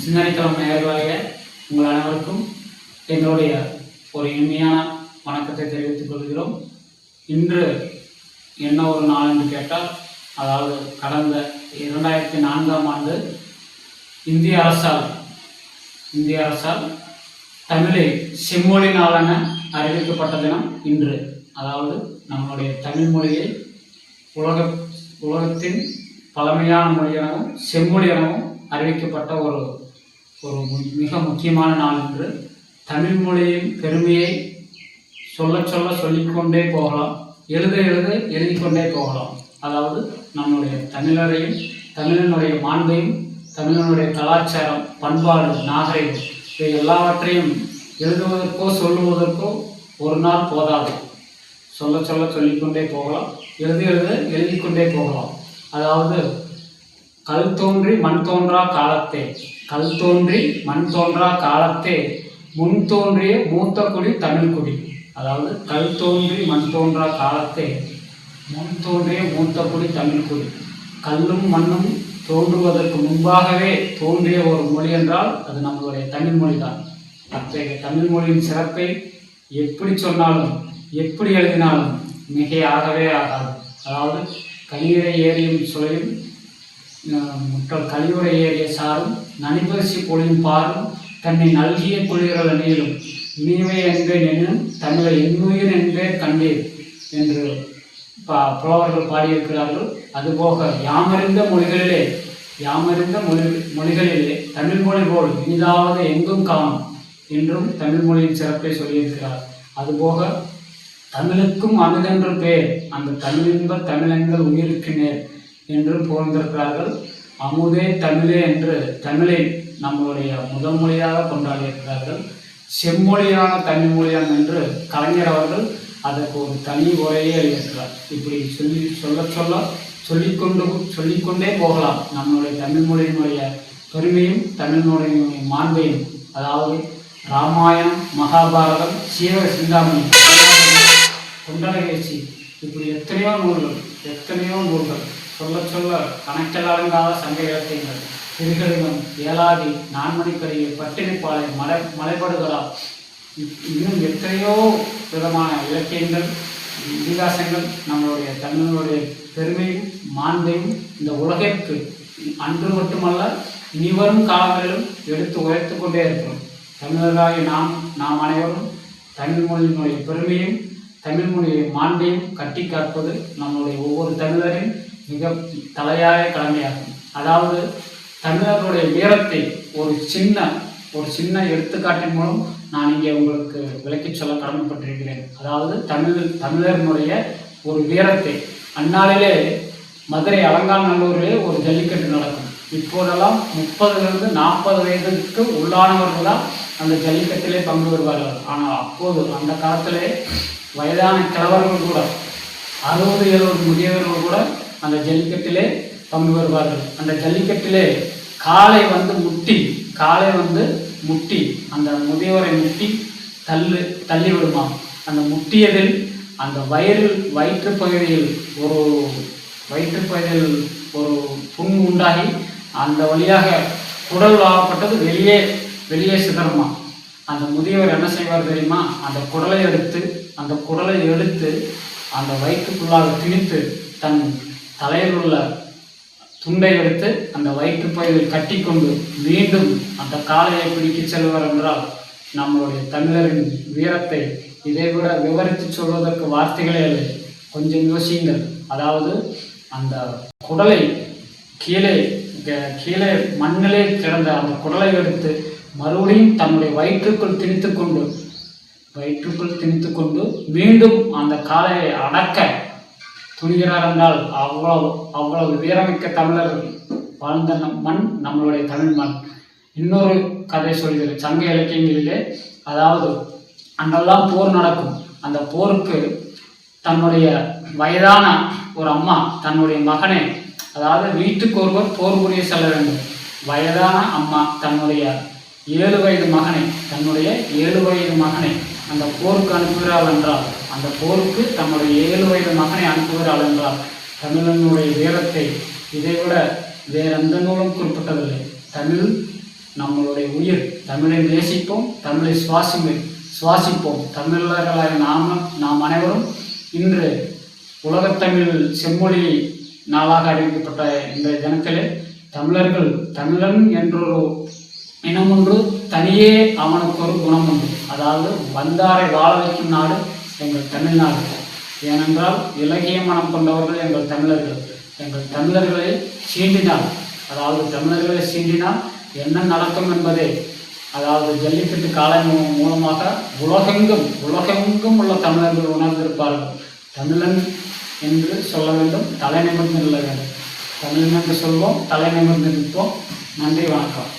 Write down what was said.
சிந்தனைக்களம் நேயர்களாகிய உங்கள் அனைவருக்கும் எங்களுடைய ஒரு இனிமையான வணக்கத்தை தெரிவித்துக் கொள்கிறோம். இன்று என்ன ஒரு நாள் என்று கேட்டால், அதாவது கடந்த 2004ஆம் ஆண்டு இந்திய அரசால் தமிழை செம்மொழி நாளென அறிவிக்கப்பட்ட தினம் இன்று. அதாவது நம்முடைய தமிழ் மொழியை உலகத்தின் பழமையான மொழி எனவும் செம்மொழி எனவும் அறிவிக்கப்பட்ட ஒரு மிக முக்கியமான நாள் என்று. தமிழ் மொழியின் பெருமையை சொல்லிக்கொண்டே போகலாம், எழுதிக்கொண்டே போகலாம். அதாவது நம்முடைய தமிழரையும், தமிழனுடைய மாண்பையும், தமிழனுடைய கலாச்சாரம், பண்பாடு, நாகரிகம் இவை எல்லாவற்றையும் எழுதுவதற்கோ சொல்லுவதற்கோ ஒரு நாள் போதாது. சொல்லிக்கொண்டே போகலாம், எழுதிக்கொண்டே போகலாம். அதாவது கல் தோன்றி மண் தோன்றா காலத்தே முன் தோன்றிய மூத்த குடி தமிழ் குடி. அதாவது கல் தோன்றி மண் தோன்றா காலத்தே முன் தோன்றிய மூத்த குடி தமிழ் குடி. கல்லும் மண்ணும் தோன்றுவதற்கு முன்பாகவே தோன்றிய ஒரு மொழி என்றால் அது நம்மளுடைய தமிழ் மொழி தான். அத்தகைய தமிழ் மொழியின் சிறப்பை எப்படி சொன்னாலும் எப்படி எழுதினாலும் மிகையாகவே ஆகாது. அதாவது கலியுரை ஏறியும் சுளையும் கலியுரை ஏறிய சாரும் நனிபரிசி பொழியும் பாரும் தன்னை நல்கிய குளிரல் நீளும் இனிமை என்பேன் எனும் தமிழை இன்னுயிர் என்பேன் கண்டீர் என்று புலவர்கள் பாடியிருக்கிறார்கள். அதுபோக யாமறிந்த மொழிகளிலே தமிழ் மொழி போல் இனிதாவது எங்கும் காணும் என்றும் தமிழ் மொழியின் சிறப்பை சொல்லியிருக்கிறார். அதுபோக தமிழுக்கும் அமுதென்று பேர், அந்த தமிழின்ப தமிழங்கள் உயிருக்கு நேர் என்று புகழ்ந்திருக்கிறார்கள். அமுதே தமிழே என்று தமிழை நம்மளுடைய முதல் மொழியாக கொண்டாடியிருக்கிறார்கள். செம்மொழியான தமிழ் மொழியான் என்று கலைஞர் அவர்கள் அதற்கு ஒரு தனி உரையே எழுதியிருக்கிறார். இப்படி சொல்லிக்கொண்டே போகலாம் நம்மளுடைய தமிழ் மொழியினுடைய பெருமையும், தமிழ் மொழியினுடைய மாண்பையும். அதாவது ராமாயணம், மகாபாரதம், சீவக சிந்தாமணி, குண்டலகேசி, இப்படி எத்தனையோ நூல்கள் சொல்ல கணக்கிலடங்காத சங்க இலக்கியங்கள், திருக்கடிதம், ஏலாதி, நான்மணிக்கடிகை, பட்டினிப்பாலை, மலைப்படுகளா, இன்னும் எத்தனையோ விதமான இலக்கியங்கள், இதிகாசங்கள் நம்மளுடைய தமிழனுடைய பெருமையும் மாண்பையும் இந்த உலகிற்கு அன்று மட்டுமல்ல இனிவரும் காலங்களிலும் எடுத்து உரைத்து கொண்டே இருக்கிறோம். தமிழர்களாகிய நாம் அனைவரும் தமிழ் மொழியினுடைய பெருமையும், தமிழ் மொழியை மாண்பையும் கட்டி காப்பது நம்முடைய ஒவ்வொரு தமிழரின் மிக தலையாய கடமையாகும். அதாவது தமிழர்களுடைய வீரத்தை ஒரு சின்ன எடுத்துக்காட்டின் மூலம் நான் இங்கே உங்களுக்கு விளக்கி சொல்ல கடமைப்பட்டிருக்கிறேன். அதாவது தமிழர்களுடைய ஒரு வீரத்தை, அந்நாளிலே மதுரை அலங்காநல்லூரிலே ஒரு ஜல்லிக்கட்டு நடக்கும். இப்போதெல்லாம் 30 to 40 வயதுக்கு உள்ளானவர்கள் தான் அந்த ஜல்லிக்கட்டிலே பங்கு பெறுவார்கள். ஆனால் அப்போது அந்த காலத்திலே வயதான கிழவர்கள் கூட, 60-70 முதியவர்கள் கூட அந்த ஜல்லிக்கட்டிலே பங்கு பெறுவார்கள். அந்த ஜல்லிக்கட்டிலே காலை வந்து முட்டி அந்த முதியவரை முட்டி தள்ளி விடுமா. அந்த முட்டியதில் அந்த வயிற்றுப்பகுதியில் ஒரு புண் உண்டாகி அந்த வழியாக குடல் ஆகப்பட்டது வெளியே சிதறுமா. அந்த முதியவர் என்ன செய்வார் தெரியுமா? அந்த குடலை எடுத்து அந்த வயிற்றுக்குள்ளாக திணித்து தன் தலையில் உள்ள துண்டை எடுத்து அந்த வயிற்றுப்பகுதியில் கட்டி கொண்டு மீண்டும் அந்த காளையை பிடிக்க செல்வார் என்றால் நம்மளுடைய தமிழரின் வீரத்தை இதைவிட விவரித்து சொல்வதற்கு வார்த்தைகளே இல்லை. கொஞ்சம் யோசியுங்கள். அதாவது அந்த குடலை கீழே மண்ணிலே கிடந்த அந்த குடலை எடுத்து மறுபடியும் தன்னுடைய வயிற்றுக்குள் திணித்து கொண்டு மீண்டும் அந்த காளையை அடக்க துணிகிறார் என்றால் அவ்வளவு வீரமிக்க தமிழர் வாழ்ந்த மண் நம்மளுடைய தமிழ் மண். இன்னொரு கதை சொல்கிறது சங்க இலக்கியங்களிலே. அதாவது அங்கெல்லாம் போர் நடக்கும். அந்த போருக்கு தன்னுடைய வயதான ஒரு அம்மா தன்னுடைய மகனை, அதாவது வீட்டுக்கு ஒருவர் போர் புரிய செல்ல வேண்டும். வயதான அம்மா தன்னுடைய 7 வயது மகனை அந்த போருக்கு அனுப்புகிறாள் என்றால், அந்த போருக்கு தன்னுடைய 7 வயது மகனை அனுப்புகிறாள் என்றால் தமிழனுடைய வீரத்தை இதைவிட வேறு எந்த நூலும் குறிப்பிட்டதில்லை. தமிழ் நம்மளுடைய உயிர். தமிழை நேசிப்போம், தமிழை சுவாசிப்போம். தமிழர்களாக நாம் அனைவரும் இன்று உலகத்தமிழ் செம்மொழி நாளாக அறிவிக்கப்பட்ட இந்த தினத்திலே தமிழன் என்றொரு இனம் ஒன்று, தனியே அவனுக்கு ஒரு குணம் உண்டு. அதாவது வந்தாரை வாழ வைக்கும் நாடு எங்கள் தமிழ்நாடு. ஏனென்றால் இலகிய மனம் கொண்டவர்கள் எங்கள் தமிழர்கள். எங்கள் தமிழர்களை சீண்டினால் என்ன நடக்கும் என்பதை, அதாவது ஜல்லிக்கட்டு காலை மூலமாக உலகெங்கும் உள்ள தமிழர்கள் உணர்ந்திருப்பார்கள். தமிழன் என்று சொல்ல வேண்டும், தலை நிமிர்ந்து நிற்க வேண்டும். தமிழன் என்று சொல்வோம், தலை நிமிர்ந்து நிற்போம். நன்றி, வணக்கம்.